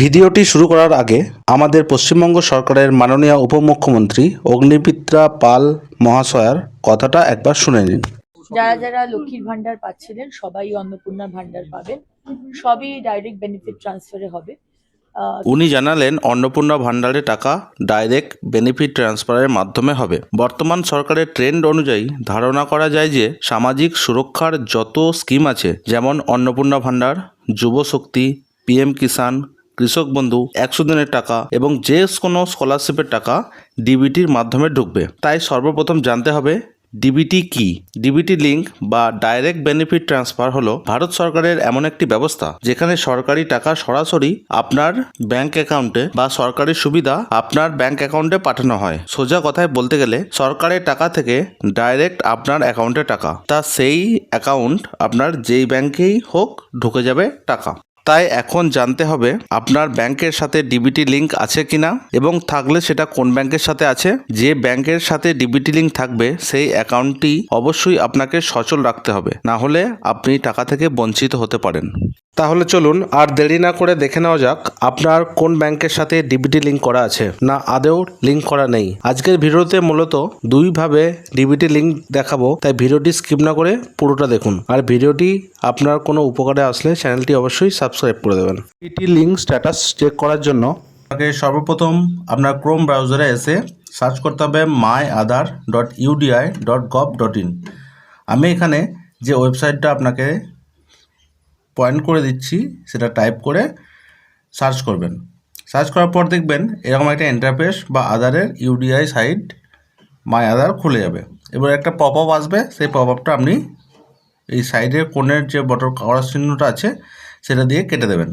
ভিডিওটি শুরু করার আগে আমাদের পশ্চিমবঙ্গ সরকারের মাননীয় উপমুখ্যমন্ত্রী অগ্নিমিত্রা পাল মহাশয়ার কথাটা একবার শুনে নিন। যারা যারা লক্ষ্মীর ভান্ডার পাচ্ছিলেন সবাই অন্নপূর্ণা ভান্ডার পাবেন, সবই ডাইরেক্ট বেনিফিট ট্রান্সফারে হবে। উনি জানালেন অন্নপূর্ণা ভান্ডারের টাকা ডাইরেক্ট বেনিফিট ট্রান্সফারের মাধ্যমে হবে। বর্তমান সরকারের ট্রেন্ড অনুযায়ী ধারণা করা যায় যে সামাজিক সুরক্ষার যত স্কিম আছে, যেমন অন্নপূর্ণা ভান্ডার, যুব শক্তি, পিএম কিষাণ, কৃষক বন্ধু, 100 দিনের টাকা এবং যে কোনো স্কলারশিপের টাকা ডিবিটির মাধ্যমে ঢুকবে। তাই সর্বপ্রথম জানতে হবে ডিবিটি কি। ডিবিটি লিঙ্ক বা ডাইরেক্ট বেনিফিট ট্রান্সফার হলো ভারত সরকারের এমন একটি ব্যবস্থা যেখানে সরকারি টাকা সরাসরি আপনার ব্যাংক অ্যাকাউন্টে বা সরকারি সুবিধা আপনার ব্যাংক অ্যাকাউন্টে পাঠানো হয়। সোজা কথায় বলতে গেলে সরকারের টাকা থেকে ডাইরেক্ট আপনার অ্যাকাউন্টে টাকা, তা সেই অ্যাকাউন্ট আপনার যেই ব্যাংকেই হোক ঢুকে যাবে টাকা। তাই এখন জানতে হবে আপনার ব্যাংকের সাথে ডিবিটি লিঙ্ক আছে কিনা এবং থাকলে সেটা কোন ব্যাংকের সাথে আছে। যে ব্যাংকের সাথে ডিবিটি লিঙ্ক থাকবে সেই অ্যাকাউন্টটি অবশ্যই আপনাকে সচল রাখতে হবে, না হলে আপনি টাকা থেকে বঞ্চিত হতে পারেন। তাহলে চলুন আর দেরি না করে দেখে নেওয়া যাক আপনার কোন ব্যাংকের সাথে ডিবিটি লিঙ্ক করা আছে না আদৌ লিঙ্ক করা নেই। আজকের ভিডিওতে মূলত দুইভাবে ডিবিটি লিঙ্ক দেখাবো, তাই ভিডিওটি স্কিপ না করে পুরোটা দেখুন। আর ভিডিওটি আপনার কোনো উপকারে আসলে চ্যানেলটি অবশ্যই সাবস্ক্রাইব করে দেবেন। ডিবিটি লিঙ্ক স্ট্যাটাস চেক করার জন্য আপনাকে সর্বপ্রথম আপনার ক্রোম ব্রাউজারে এসে সার্চ করতে হবে myAadhar.udi.gov.in। আমি এখানে যে ওয়েবসাইটটা আপনাকে পয়েন্ট করে দিচ্ছি সেটা টাইপ করে সার্চ করবেন। সার্চ করার পর দেখবেন এরকম একটা ইন্টারফেস বা আধারের ইউডিআই সাইট মাই আধার খুলে যাবে। এবার একটা পপ আপ আসবে, সেই পপ আপটা আপনি এই সাইডের কোণের যে বটন করার চিহ্নটা আছে সেটা দিয়ে কেটে দেবেন।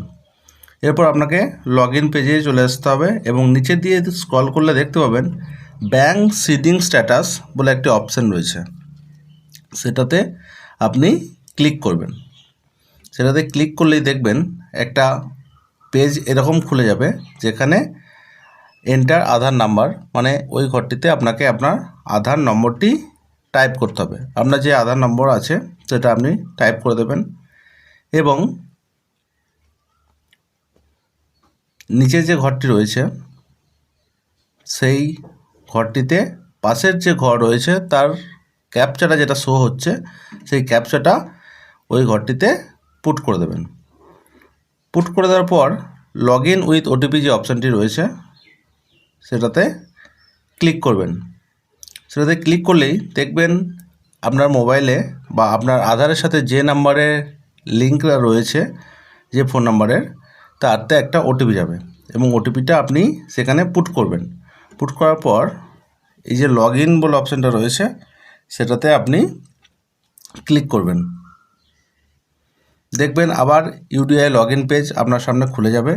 এরপর আপনাকে লগ ইন পেজে চলে আসতে হবে এবং নিচের দিয়ে স্ক্রল করলে দেখতে পাবেন ব্যাংক সিডিং স্ট্যাটাস বলে একটি অপশান রয়েছে, সেটাতে আপনি ক্লিক করবেন। সেটাতে ক্লিক করলেই দেখবেন একটা পেজ এরকম খুলে যাবে যেখানে এন্টার আধার নাম্বার, মানে ওই ঘরটিতে আপনাকে আপনার আধার নম্বরটি টাইপ করতে হবে। আপনার যে আধার নম্বর আছে সেটা আপনি টাইপ করে দেবেন এবং নিচে যে ঘরটি রয়েছে সেই ঘরটিতে পাশের যে ঘর রয়েছে তার ক্যাপচাটা যেটা শো হচ্ছে সেই ক্যাপচাটা ওই ঘরটিতে পুট করে দেবেন। পুট করে দেওয়ার পর লগ ইন উইথ ওটিপি যে অপশানটি রয়েছে সেটাতে ক্লিক করবেন। সেটাতে ক্লিক করলেই দেখবেন আপনার মোবাইলে বা আপনার আধারের সাথে যে নাম্বারের লিঙ্ক রয়েছে, যে ফোন নাম্বারের, তারতে একটা ওটিপি যাবে এবং ওটিপিটা আপনি সেখানে পুট করবেন। পুট করার পর এই যে লগ ইন বলে অপশানটা রয়েছে সেটাতে আপনি ক্লিক করবেন। দেখবেন আবার ইউডিআই লগ ইন পেজ আপনার সামনে খুলে যাবে।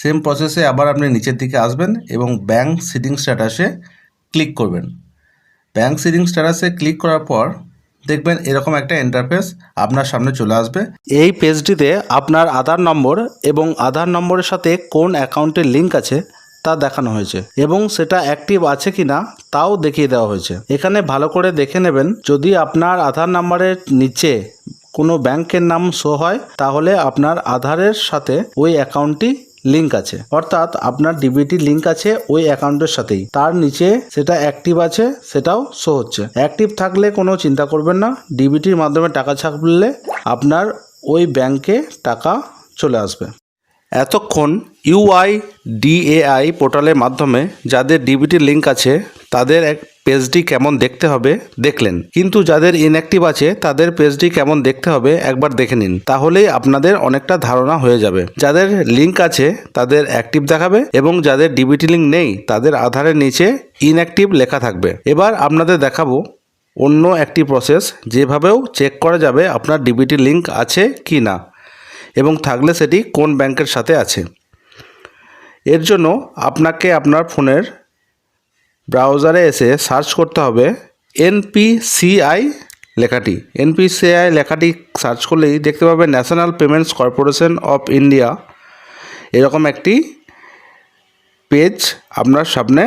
সেম প্রসেসে আবার আপনি নিচের দিকে আসবেন এবং ব্যাংক সিডিং স্ট্যাটাসে ক্লিক করবেন। ব্যাংক সিডিং স্ট্যাটাসে ক্লিক করার পর দেখবেন এরকম একটা ইন্টারফেস আপনার সামনে চলে আসবে। এই পেজটিতে আপনার আধার নম্বর এবং আধার নম্বরের সাথে কোন অ্যাকাউন্টের লিঙ্ক আছে তা দেখানো হয়েছে এবং সেটা অ্যাক্টিভ আছে কিনা তাও দেখিয়ে দেওয়া হয়েছে। এখানে ভালো করে দেখে নেবেন, যদি আপনার আধার নম্বরের নিচে কোনো ব্যাংকের নাম শো হয় তাহলে আপনার আধারের সাথে ওই অ্যাকাউন্টটি লিঙ্ক আছে, অর্থাৎ আপনার ডিবিটি লিঙ্ক আছে ওই অ্যাকাউন্টের সাথেই। তার নিচে সেটা অ্যাক্টিভ আছে সেটাও শো হচ্ছে। অ্যাক্টিভ থাকলে কোনো চিন্তা করবেন না, ডিবিটির মাধ্যমে টাকা ছাপলে আপনার ওই ব্যাংকে টাকা চলে আসবে। এতক্ষণ ইউআইডিএআই পোর্টালের মাধ্যমে যাদের ডিবিটি লিঙ্ক আছে তাদের পেজটি কেমন দেখতে হবে দেখলেন, কিন্তু যাদের ইনঅ্যাক্টিভ আছে তাদের পেজটি কেমন দেখতে হবে একবার দেখে নিন, তাহলেই আপনাদের অনেকটা ধারণা হয়ে যাবে। যাদের লিঙ্ক আছে তাদের অ্যাক্টিভ দেখাবে এবং যাদের ডিবিটি লিঙ্ক নেই তাদের আধারের নিচে ইনঅ্যাক্টিভ লেখা থাকবে। এবার আপনাদের দেখাবো অন্য একটি প্রসেস, যেভাবেও চেক করা যাবে আপনার ডিবিটি লিঙ্ক আছে কি না এবং থাকলে সেটি কোন ব্যাংকের সাথে আছে। এর জন্য আপনাকে আপনার ফোনের ব্রাউজারে এসে সার্চ করতে হবে এনপিসিআই লেখাটি। এনপিসিআই লেখাটি সার্চ করলেই দেখতে পাবেন national payments corporation of India, এরকম একটি পেজ আপনার সামনে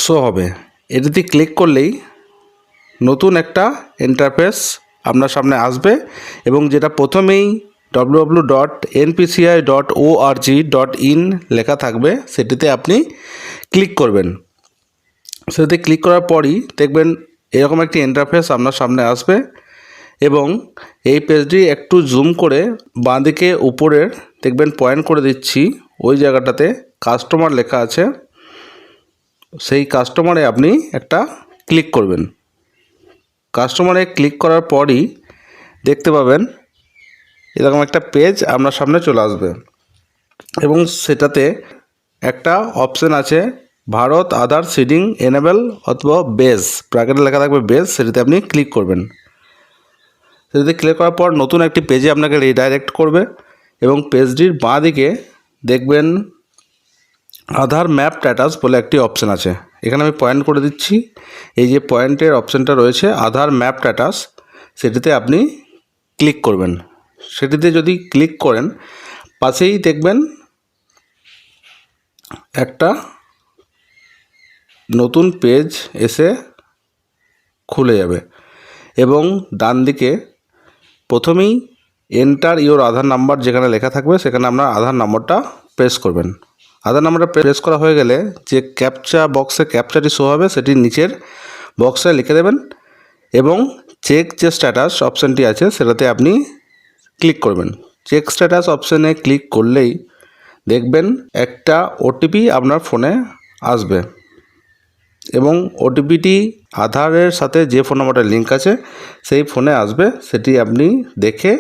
শো হবে। এটিতে ক্লিক করলেই নতুন একটা ইন্টারফেস আপনার সামনে আসবে এবং যেটা প্রথমেই www.npci.org.in লেখা থাকবে, সেটিতে আপনি ক্লিক করবেন। সেটাতে ক্লিক করার পরই দেখবেন এরকম একটি ইন্টারফেস আপনার সামনে আসবে এবং এই পেজটি একটু জুম করে বাঁদিকে উপরের দেখবেন পয়েন্ট করে দিচ্ছি, ওই জায়গাটাতে কাস্টমার লেখা আছে, সেই কাস্টমারে আপনি একটা ক্লিক করবেন। কাস্টমারে ক্লিক করার পরই দেখতে পাবেন এরকম একটা পেজ আপনার সামনে চলে আসবে এবং সেটাতে একটা অপশান আছে ভারত আধার সিডিং এনেবল অথবা বেস, ব্র্যাকেটে লেখা থাকবে বেস, সেটাতে আপনি ক্লিক করবেন। সেটাতে ক্লিক করার পর নতুন একটি পেজে আপনাকে রিডাইরেক্ট করবে এবং পেজটির বাঁ দিকে দেখবেন আধার ম্যাপ স্ট্যাটাস বলে একটি অপশান আছে। এখানে আমি পয়েন্ট করে দিচ্ছি, এই যে পয়েন্টের অপশানটা রয়েছে আধার ম্যাপ স্ট্যাটাস, সেটিতে আপনি ক্লিক করবেন। সেটিতে যদি ক্লিক করেন পাশেই দেখবেন একটা নতুন পেজ এসে খুলে যাবে এবং ডান দিকে প্রথমেই এন্টার ইওর আধার নাম্বার যেখানে লেখা থাকবে সেখানে আপনার আধার নম্বরটা প্রেস করবেন। আধার নাম্বারটা প্রেস করা হয়ে গেলে যে ক্যাপচা বক্সে ক্যাপচাটি শো হবে সেটি নিচের বক্সে লিখে দেবেন এবং চেক যে স্ট্যাটাস অপশানটি আছে সেটাতে আপনি ক্লিক করবেন। চেক স্ট্যাটাস অপশানে ক্লিক করলেই দেখবেন একটা ওটিপি আপনার ফোনে আসবে এবং ওটিপিটি আধারের সাথে যে ফোন নাম্বারটা লিঙ্ক আছে সেই ফোনে আসবে, সেটি আপনি দেখে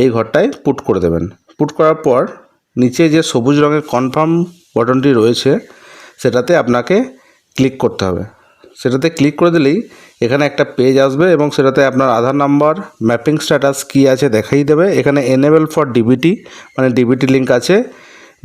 এই ঘরটায় পুট করে দেবেন। পুট করার পর নিচে যে সবুজ রঙের কনফার্ম বাটনটি রয়েছে সেটাতে আপনাকে ক্লিক করতে হবে। সেটাতে ক্লিক করে দিলেই এখানে একটা পেজ আসবে এবং সেটাতে আপনার আধার নাম্বার ম্যাপিং স্ট্যাটাস কী আছে দেখাই দেবে। এখানে এনেবল ফর ডিবিটি মানে ডিবিটি লিঙ্ক আছে,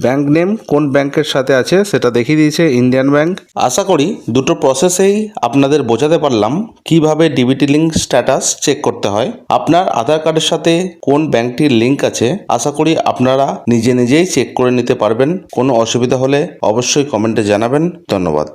ব্যাঙ্ক নেম কোন ব্যাংকের সাথে আছে সেটা দেখিয়ে দিয়েছে ইন্ডিয়ান ব্যাংক। আশা করি দুটো প্রসেসেই আপনাদের বোঝাতে পারলাম কিভাবে ডিবিটি লিঙ্ক স্ট্যাটাস চেক করতে হয়। আপনার আধার কার্ডের সাথে কোন ব্যাংকটির লিঙ্ক আছে আশা করি আপনারা নিজে নিজেই চেক করে নিতে পারবেন। কোনো অসুবিধা হলে অবশ্যই কমেন্টে জানাবেন। ধন্যবাদ।